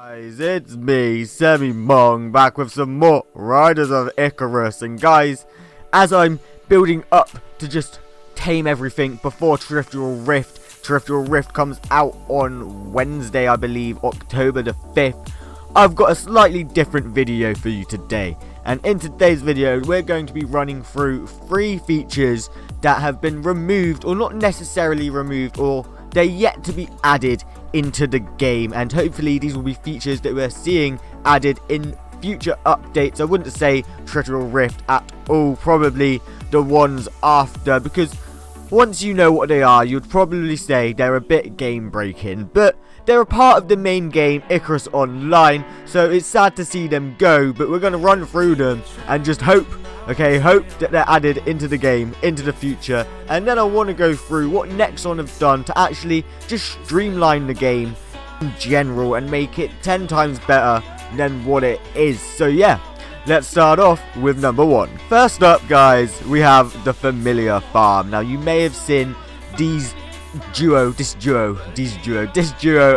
Guys, it's me, Semi-Mong, back with some more Riders of Icarus. And guys, as I'm building up to just tame everything before Terrestrial Rift comes out on Wednesday, I believe, October the 5th, I've got a slightly different video for you today. And in today's video, we're going to be running through 3 features that have been removed, or not necessarily removed, or they're yet to be added into the game, and hopefully these will be features that we're seeing added in future updates. I wouldn't say Terrestrial Rift at all, probably the ones after, because once you know what they are, you'd probably say they're a bit game breaking, but they're a part of the main game, Icarus Online, so it's sad to see them go, but we're going to run through them and just hope that they're added into the game, into the future. And then I want to go through what Nexon have done to actually just streamline the game in general and make it 10 times better than what it is. So yeah, let's start off with number 1. First up, guys, we have the familiar farm. Now you may have seen this duo of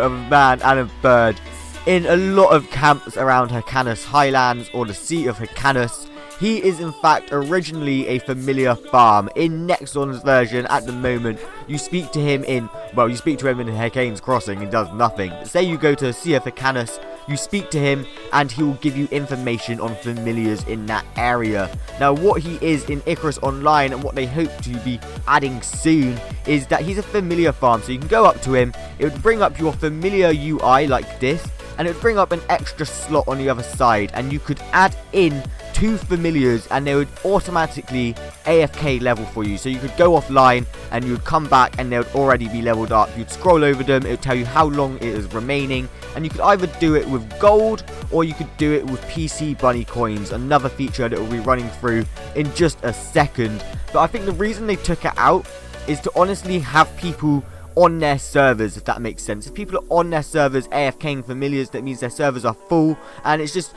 a man and a bird in a lot of camps around Hyrcanus Highlands, or the seat of Hyrcanus. He is in fact originally a familiar farm. In Nexon's version at the moment, you speak to him in Hyrcane's Crossing and does nothing. Say you go to Sea of Hyrcanus, you speak to him and he will give you information on familiars in that area. Now what he is in Icarus Online, and what they hope to be adding soon, is that he's a familiar farm. So you can go up to him, it would bring up your familiar UI like this, and it would bring up an extra slot on the other side, and you could add in 2 familiars and they would automatically AFK level for you. So you could go offline and you would come back and they would already be leveled up. You'd scroll over them, it would tell you how long it is remaining, and you could either do it with gold or you could do it with PC bunny coins, another feature that we'll be running through in just a second. But I think the reason they took it out is to honestly have people on their servers, if that makes sense. If people are on their servers AFKing familiars, that means their servers are full and it's just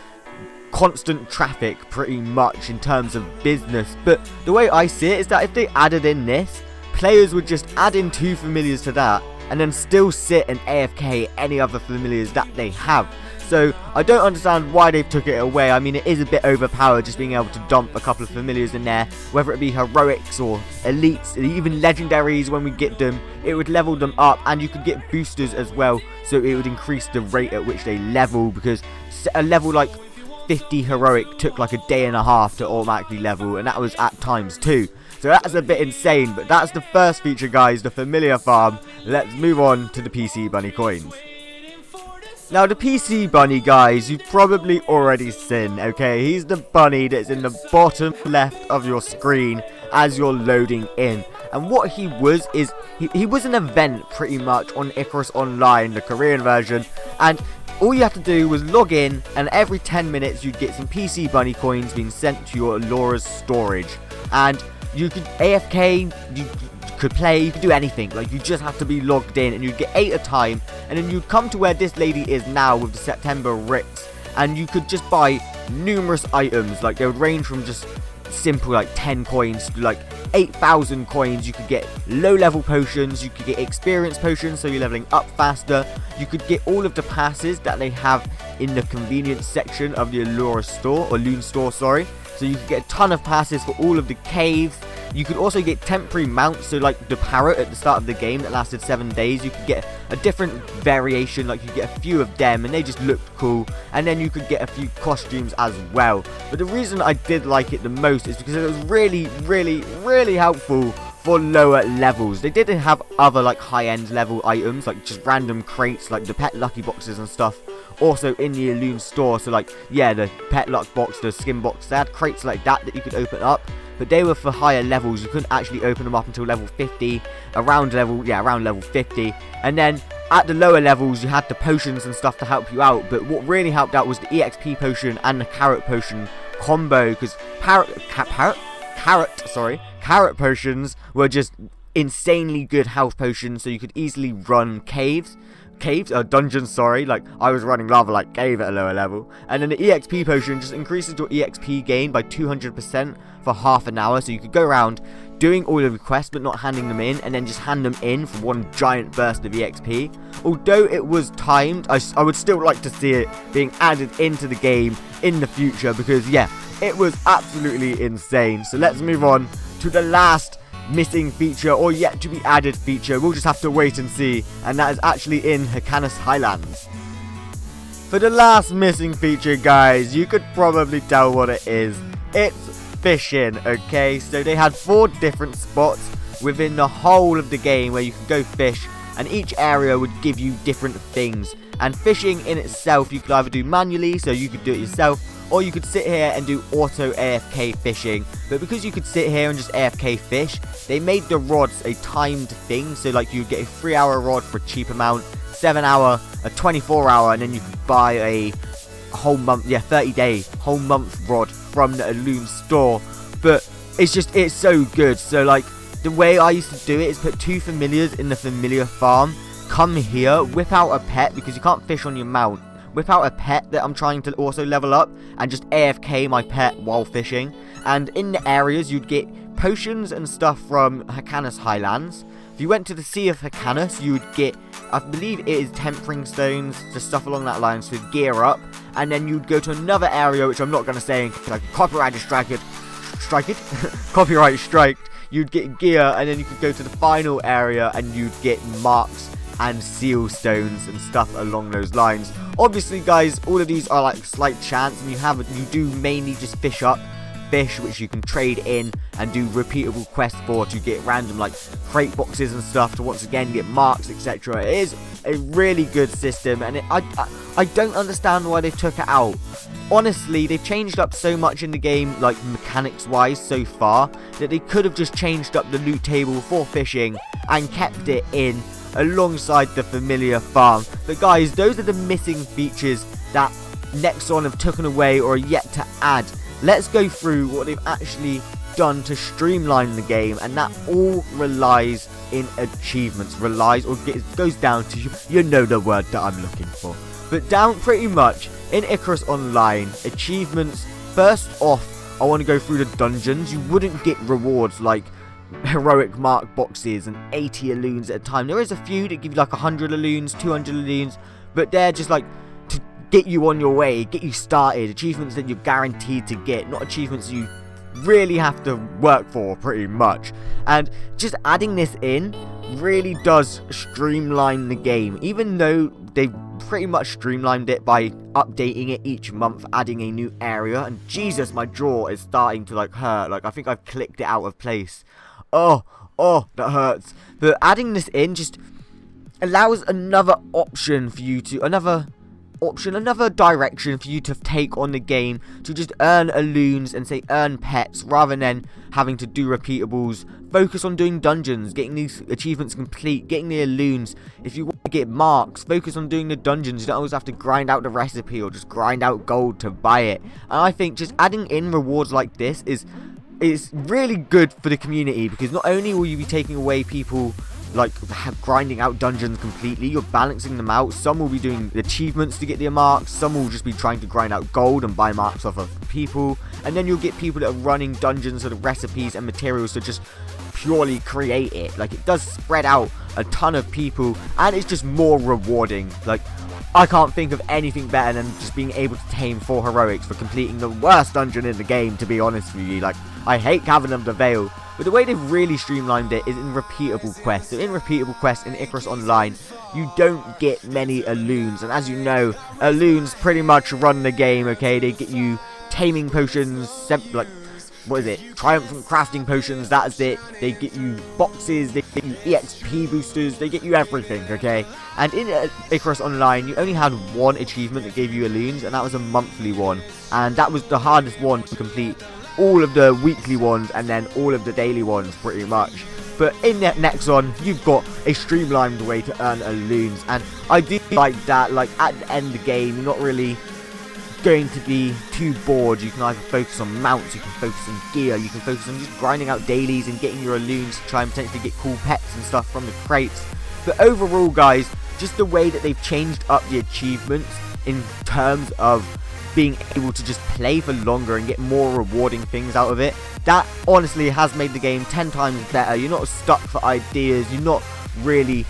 constant traffic pretty much in terms of business. But the way I see it is that if they added in this, players would just add in 2 familiars to that and then still sit and AFK any other familiars that they have. So I don't understand why they've took it away. I mean, it is a bit overpowered just being able to dump a couple of familiars in there, whether it be heroics or elites, even legendaries. When we get them, it would level them up, and you could get boosters as well, so it would increase the rate at which they level, because a level like 50 heroic took like a day and a half to automatically level, and that was at times 2. So that's a bit insane. But that's the first feature, guys, the familiar farm. Let's move on to the PC bunny coins. Now the PC bunny, guys, you've probably already seen, okay? He's the bunny that's in the bottom left of your screen as you're loading in. And what he was is, he was an event pretty much on Icarus Online, the Korean version, and all you have to do was log in, and every 10 minutes you'd get some PC bunny coins being sent to your Laura's storage. And you could AFK, you could play, you could do anything. Like, you just have to be logged in, and you'd get 8 a time, and then you'd come to where this lady is now with the September Ricks, and you could just buy numerous items. Like, they would range from just simple like 10 coins to like 8,000 coins. You could get low level potions, you could get experience potions, so you're leveling up faster. You could get all of the passes that they have in the convenience section of the Allura store, or Loon store, sorry. So you could get a ton of passes for all of the caves. You could also get temporary mounts, so like the parrot at the start of the game that lasted 7 days, you could get a different variation, like you could get a few of them and they just looked cool, and then you could get a few costumes as well. But the reason I did like it the most is because it was really helpful for lower levels. They didn't have other like high-end level items, like just random crates like the pet lucky boxes and stuff, also in the Loon store. So like, yeah, the pet luck box, the skin box, they had crates like that you could open up, but they were for higher levels. You couldn't actually open them up until level 50, around level 50. And then at the lower levels you had the potions and stuff to help you out, but what really helped out was the EXP potion and the carrot potion combo, because carrot potions were just insanely good health potions, so you could easily run dungeons, sorry, like I was running lava like cave at a lower level. And then the EXP potion just increases your EXP gain by 200% for half an hour, so you could go around doing all of the quests but not handing them in, and then just hand them in for one giant burst of EXP. Although it was timed, I would still like to see it being added into the game in the future, because yeah, it was absolutely insane. So let's move on to the last missing feature, or yet to be added feature. We'll just have to wait and see, and that is actually in Hyrcanus Highlands. For the last missing feature, guys, you could probably tell what it is. It's fishing, okay? So they had 4 different spots within the whole of the game where you could go fish, and each area would give you different things. And fishing in itself, you could either do manually, so you could do it yourself, or you could sit here and do auto AFK fishing. But because you could sit here and just AFK fish, they made the rods a timed thing. So like you get a 3-hour rod for a cheap amount, 7-hour, a 24-hour, and then you could buy a whole month, 30-day, whole month rod from the Alloon store. But it's so good. So like the way I used to do it is put 2 familiars in the familiar farm, come here, whip out a pet, because you can't fish on your mount. Whip out a pet that I'm trying to also level up, and just AFK my pet while fishing. And in the areas, you'd get potions and stuff from Hyrcanus Highlands. If you went to the Sea of Hyrcanus, you would get, I believe it is tempering stones, just stuff along that line, so gear up. And then you'd go to another area, which I'm not going to say, like copyright striked. Copyright striked. You'd get gear, and then you could go to the final area, and you'd get marks and seal stones and stuff along those lines. Obviously, guys, all of these are like slight chance, and you do mainly just fish up fish, which you can trade in and do repeatable quests for to get random like crate boxes and stuff to once again get marks, etc. It is a really good system, and I don't understand why they took it out. Honestly, they've changed up so much in the game, like mechanics wise so far, that they could have just changed up the loot table for fishing and kept it in alongside the familiar farm. But guys, those are the missing features that Nexon have taken away or are yet to add. Let's go through what they've actually done to streamline the game, and that all relies in achievements. Goes down to, you know the word that I'm looking for. But down pretty much in Icarus Online, achievements, first off, I want to go through the dungeons. You wouldn't get rewards like heroic mark boxes and 80 Alloons at a time. There is a few that give you like 100 Alloons, 200 Alloons, but they're just like to get you on your way, get you started. Achievements that you're guaranteed to get, not achievements you really have to work for pretty much. And just adding this in really does streamline the game, even though they've pretty much streamlined it by updating it each month, adding a new area. And Jesus, my jaw is starting to like hurt, like I think I've clicked it out of place. Oh, that hurts. But adding this in just allows another option for you to, another direction for you to take on the game, to just earn Alloons and say earn pets, rather than having to do repeatables. Focus on doing dungeons, getting these achievements complete, getting the Alloons. If you want to get marks, focus on doing the dungeons. You don't always have to grind out the recipe or just grind out gold to buy it. And I think just adding in rewards like this is really good for the community, because not only will you be taking away people like grinding out dungeons completely, you're balancing them out. Some will be doing achievements to get their marks, some will just be trying to grind out gold and buy marks off of people, and then you'll get people that are running dungeons for the recipes and materials to just purely create it. Like, it does spread out a ton of people, and it's just more rewarding. Like, I can't think of anything better than just being able to tame 4 heroics for completing the worst dungeon in the game, to be honest with you. Like, I hate Cavern of the Veil, but the way they've really streamlined it is in repeatable quests. So in repeatable quests in Icarus Online, you don't get many Alloons, and as you know, Alloons pretty much run the game, okay? They get you taming potions, like, what is it, triumphant crafting potions, that's it. They get you boxes, they get you EXP boosters, they get you everything, okay? And in Icarus Online, you only had one achievement that gave you Alloons, and that was a monthly one, and that was the hardest one to complete. All of the weekly ones and then all of the daily ones pretty much. But in Nexon, you've got a streamlined way to earn Alloons, and I do like that. Like, at the end of the game, you're not really going to be too bored. You can either focus on mounts, you can focus on gear, you can focus on just grinding out dailies and getting your Alloons to try and potentially get cool pets and stuff from the crates. But overall, guys, just the way that they've changed up the achievements in terms of being able to just play for longer and get more rewarding things out of it, that honestly has made the game 10 times better. You're not stuck for ideas, you're not really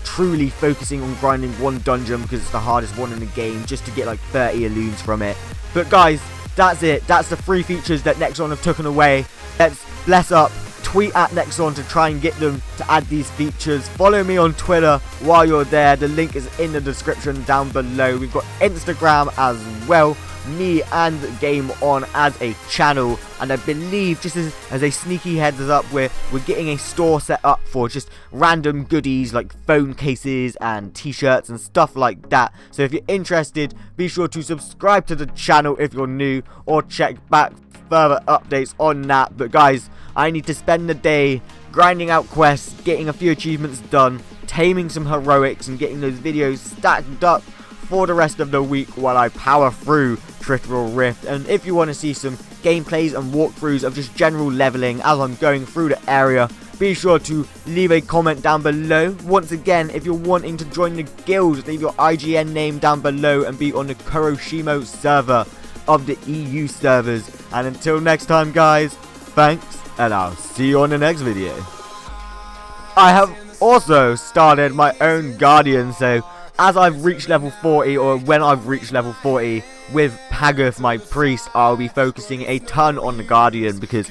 truly focusing on grinding one dungeon because it's the hardest one in the game just to get like 30 illusions from it. But guys, that's it. That's the 3 features that Nexon have taken away. Let's bless up. Tweet at Nexon to try and get them to add these features. Follow me on Twitter while you're there. The link is in the description down below. We've got Instagram as well. Me and Game On as a channel, and I believe, just as a sneaky heads up, we're getting a store set up for just random goodies like phone cases and t-shirts and stuff like that. So if you're interested, be sure to subscribe to the channel if you're new, or check back further updates on that. But guys, I need to spend the day grinding out quests, getting a few achievements done, taming some heroics, and getting those videos stacked up for the rest of the week while I power through Critical Rift. And if you want to see some gameplays and walkthroughs of just general leveling as I'm going through the area, be sure to leave a comment down below. Once again, if you're wanting to join the guild, leave your IGN name down below and be on the Kuroshima server of the EU servers. And until next time guys, thanks, and I'll see you on the next video. I have also started my own Guardian, so as I've reached level 40, or when I've reached level 40 with Pagath, my priest, I'll be focusing a ton on the Guardian, because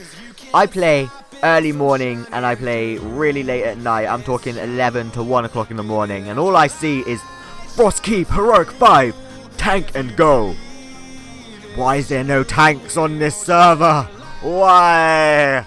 I play early morning and I play really late at night. I'm talking 11 to 1 o'clock in the morning, and all I see is Frostkeep Heroic 5, tank and go. Why is there no tanks on this server? Why?